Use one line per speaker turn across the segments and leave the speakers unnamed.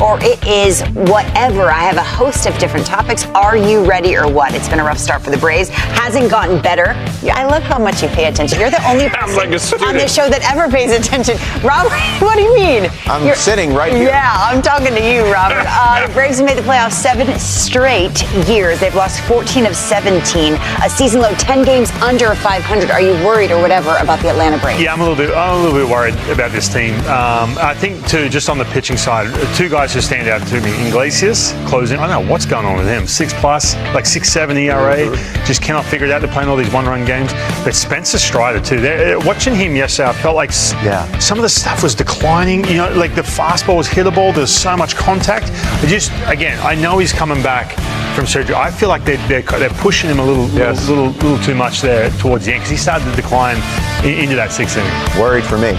for it is whatever. I have a host of different topics. Are you ready or what? It's been a rough start for the Braves. Hasn't gotten better. I love how much you pay attention. You're the only person on this show that ever pays attention. Robert, what do you mean?
I'm sitting right here.
Yeah, I'm talking to you, Robert. The Braves have made the playoffs 7 straight years. They've lost 14 of 17. A season low 10 games under 500. Are you worried or whatever about the Atlanta Braves?
Yeah, I'm a little bit worried about this team. I think too, just on the pitching side, two guys who stand out to me. Iglesias closing. I don't know what's going on with him. 6+, like 6.7 ERA. Just cannot figure it out. They're playing all these one-run games. But Spencer Strider too. Watching him yesterday, I felt like some of the stuff was declining. You know, like the fastball was hittable. There's so much contact. Again, I know he's coming back from surgery. I feel like they're pushing him a little too much there towards the end because he started to decline into that 6th inning.
Worried for me.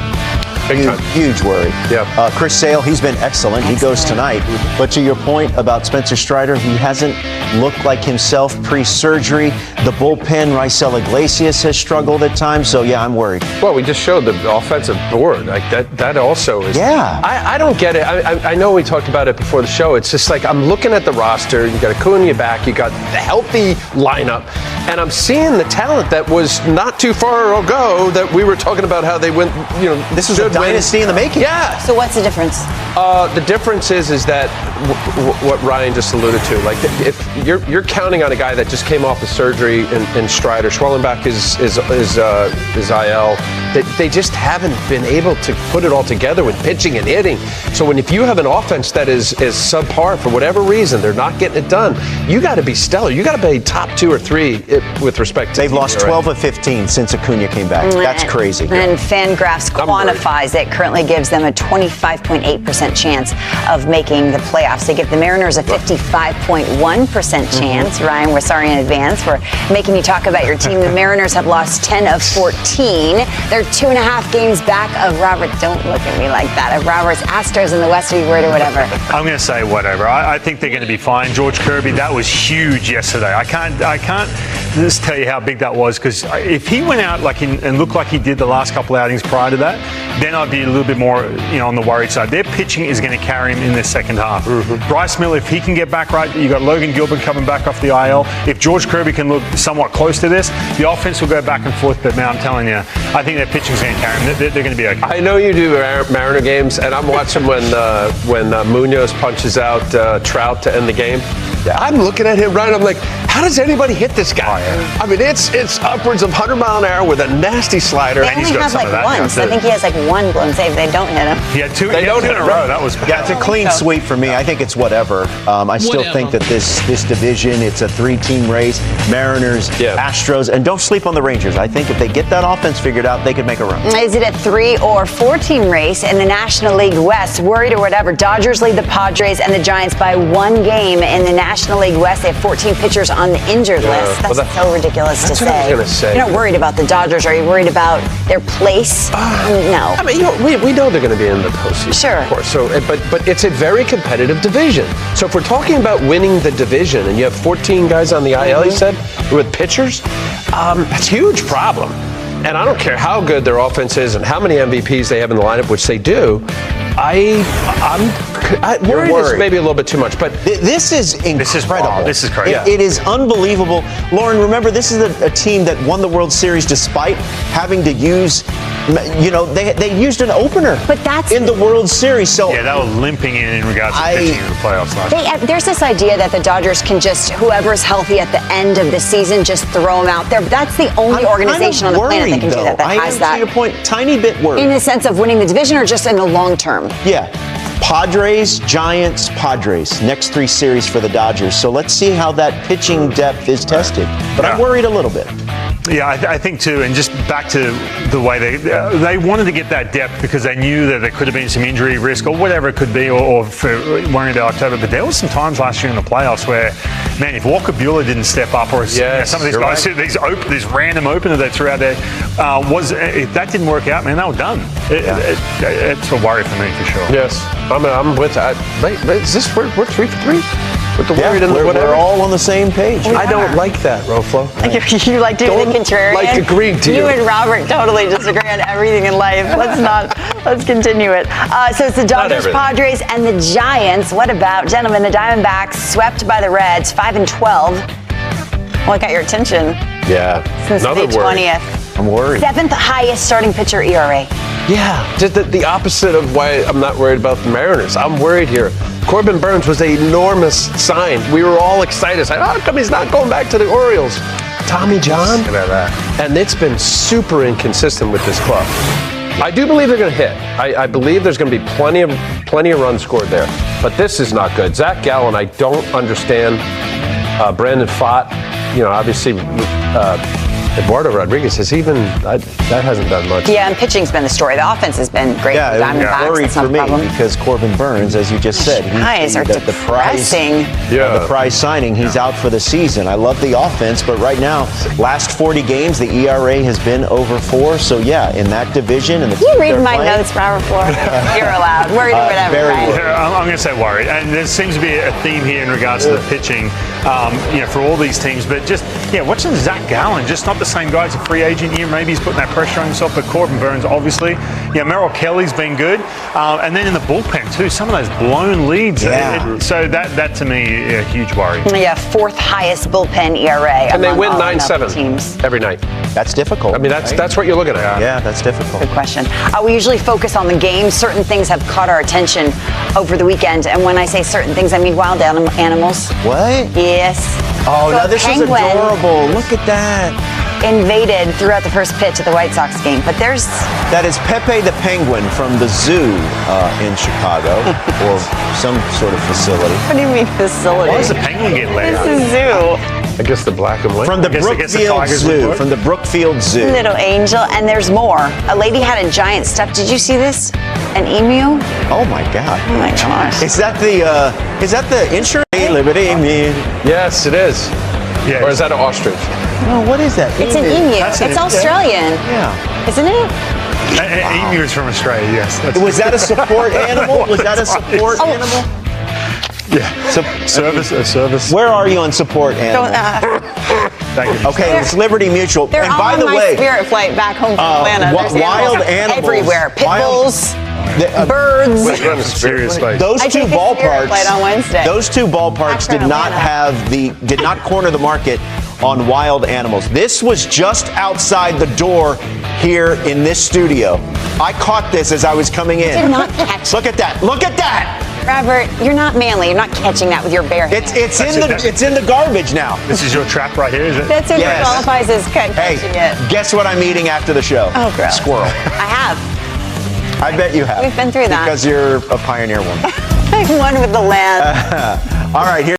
Huge worry.
Yeah.
Chris Sale, he's been excellent. He goes tonight. But to your point about Spencer Strider, he hasn't looked like himself pre-surgery. The bullpen, Raisel Iglesias has struggled at times. So, yeah, I'm worried.
Well, we just showed the offensive board. Like that also is.
Yeah.
I don't get it. I know we talked about it before the show. It's just like I'm looking at the roster. You got Acuna back. You got the healthy lineup. And I'm seeing the talent that was not too far ago that we were talking about how they went,
this was a dynasty in the making.
Yeah.
So what's the difference?
The difference is that what Ryan just alluded to. Like if you're counting on a guy that just came off of surgery in Strider, Schwellenbach is IL. They just haven't been able to put it all together with pitching and hitting. So if you have an offense that is subpar for whatever reason, they're not getting it done. You got to be stellar. You got to be top 2 or 3 with respect to.
They've lost 12 of 15 since Acuna came back. That's crazy.
And Fangraphs quantifies it. Currently gives them a 25.8% chance of making the playoffs. They give the Mariners a 55.1% chance. Ryan, we're sorry in advance for making you talk about your team. The Mariners have lost 10 of 14. They're 2.5 games back of Robert. Don't look at me like that. Of Robert's Astros in the West. Are you worried or whatever?
I'm going to say whatever. I think they're going to be fine. George Kirby, that was huge yesterday. I can't just tell you how big that was because if he went out and looked like he did the last couple outings prior to that, then I'd be a little bit more, on the worried side. Their pitching is going to carry him in the second half. Bryce Miller, if he can get back right, you got Logan Gilbert coming back off the IL. If George Kirby can look somewhat close to this, the offense will go back and forth. But now I'm telling you, I think their pitching is going to carry them. They're going to be okay.
I know you do Mariner games, and I'm watching when Munoz punches out Trout to end the game. I'm looking at him, Ryan. I'm like, how does anybody hit this guy? I mean, it's upwards of 100 mile an hour with a nasty slider.
They only have once. I think he has one blown save. They don't hit him.
He had two in a row. That was
it's a clean sweep for me. I think it's whatever. I still think that this division, it's a 3-team race. Mariners, Astros, and don't sleep on the Rangers. I think if they get that offense figured out, they could make a run.
Is it a 3 or 4-team race in the National League West? Worried or whatever. Dodgers lead the Padres and the Giants by 1 game in the National League West. They have 14 pitchers on the injured list. That's so ridiculous to say.
What I was gonna say.
You're not worried about the Dodgers. Are you worried about their place? No.
I mean, we know they're going to be in the postseason.
Sure.
Of course. So, but it's a very competitive division. So if we're talking about winning the division and you have 14 guys on the IL, you said, with pitchers, that's a huge problem. And I don't care how good their offense is and how many MVPs they have in the lineup, which they do. I'm worried is maybe a little bit too much, but
this is incredible.
This is crazy.
It is unbelievable. Lauren, remember, this is a team that won the World Series despite having to use, they used an opener in the World Series. So
yeah, that was limping in regards to pitching in the playoffs last year.
There's this idea that the Dodgers can just, whoever's healthy at the end of the season, just throw them out there. That's the only organization on the planet that can do that. That has that.
To your point, tiny bit worried.
In the sense of winning the division or just in the long term?
Yeah. Padres, Giants, Padres. Next 3 series for the Dodgers. So let's see how that pitching depth is tested. But I'm worried a little bit.
Yeah, I think too, and just back to the way they wanted to get that depth because they knew that there could have been some injury risk or whatever it could be, or for worrying about October. But there was some times last year in the playoffs where, man, if Walker Buehler didn't step up, or some of these guys, these random openers they threw out there, if that didn't work out, man, they were done. It's a worry for me for sure.
Yes, I'm with that. Wait, is this we're 3 for 3? With the
Yeah,
weird and the whatever.
we're all on the same page.
I don't like that, Roflo.
You like doing the
Don't
contrarian?
like agreeing to you.
You and Robert totally disagree on everything in life. Let's continue it. So it's the Dodgers,
everything.
Padres, and the Giants. What about, gentlemen, the Diamondbacks swept by the Reds, 5-12. What got your attention
Yeah.
since
Another
May
worry.
20th?
I'm worried.
Seventh highest starting pitcher ERA.
Yeah, just the opposite of why I'm not worried about the Mariners. I'm worried here. Corbin Burns was an enormous sign. We were all excited. Saying, how come he's not going back to the Orioles? Tommy John?
Look at that.
And it's been super inconsistent with this club. I do believe they're going to hit. I believe there's going to be plenty of runs scored there. But this is not good. Zach Gallen, I don't understand. Brandon Pfaadt, obviously Eduardo Rodriguez has that hasn't done much.
Yeah, and pitching's been the story. The offense has been great
Yeah,
for the
it was
Diamondbacks.
worried
That's not
for
a
me
problem.
because Corbin Burns, as you just said,
Guys are
the prize,
depressing.
Yeah.
the prize signing. He's out for the season. I love the offense, but right now, last 40 games, the ERA has been over 4. So yeah, in that division, and the
You
team
read
they're
my
playing,
notes, Robert Flores. You're allowed. Worried or whatever,
very
right?
worried.
Yeah, I'm going to say worried, and there seems to be a theme here in regards to the pitching, for all these teams. But just watching Zach Gallen, just not the same guy. He's a free agent here. Maybe he's putting that pressure on himself. But Corbin Burns, obviously, Merrill Kelly's been good, and then in the bullpen too, some of those blown leads.
Yeah.
So that to me, a huge worry.
Yeah, fourth highest bullpen ERA.
And they
among
win
all NFL
9-7
teams.
every night.
That's difficult.
I mean, that's what you're looking at.
yeah, that's difficult.
Good question. We usually focus on the game. Certain things have caught our attention over the weekend. And when I say certain things, I mean wild animals.
What?
Yes.
Oh,
So
now
a
this is
penguin
adorable. Look at that.
invaded throughout the first pitch of the White Sox game. But there's
That is Pepe the Penguin from the zoo in Chicago, or some sort of facility.
what do you mean facility?
Why does the penguin get laid
It's
out?
a zoo.
I guess the black and white.
From the
I guess the
Brookfield
Tigers would
Zoo.
work.
From the Brookfield Zoo.
Little angel, and there's more. A lady had a giant stuffed. Did you see this? An emu?
Oh my God.
Oh my gosh.
Is that the insurance? Liberty Emu.
Yes, it is.
Yeah.
Or is that an ostrich?
No, what is that?
It's an emu.
That's
It's
an-
Australian,
Yeah.
isn't it?
Emu is from Australia. Yes.
Was that a support animal? Was that a support
Oh.
animal?
Service.
Where are you on support
Don't,
animal?
Thank you.
Okay, it's Liberty Mutual.
They're
And
all
by
on
the
my
way,
spirit flight back home from Atlanta. There's
wild animals
everywhere. Pit
wild-
bulls,
the-
birds.
We're on a
Serious space.
those
I
two
take a spirit
ballparks.
flight on Wednesday.
Those two ballparks
Back
did
from
not
Atlanta.
did not corner the market on wild animals. This was just outside the door here in this studio. I caught this as I was coming in.
Did not catch.
Look at that! Look at that!
Robert, you're not manly. You're not catching that with your bare hands.
It's
That's
it's in the garbage now.
This is your trap right here, is it?
That's what
Yes.
qualifies as catching
Hey,
it.
guess what I'm eating after the show?
Oh, gross.
Squirrel.
I have.
I bet you have.
We've been through that.
Because you're a pioneer woman.
One with the land.
All right, here.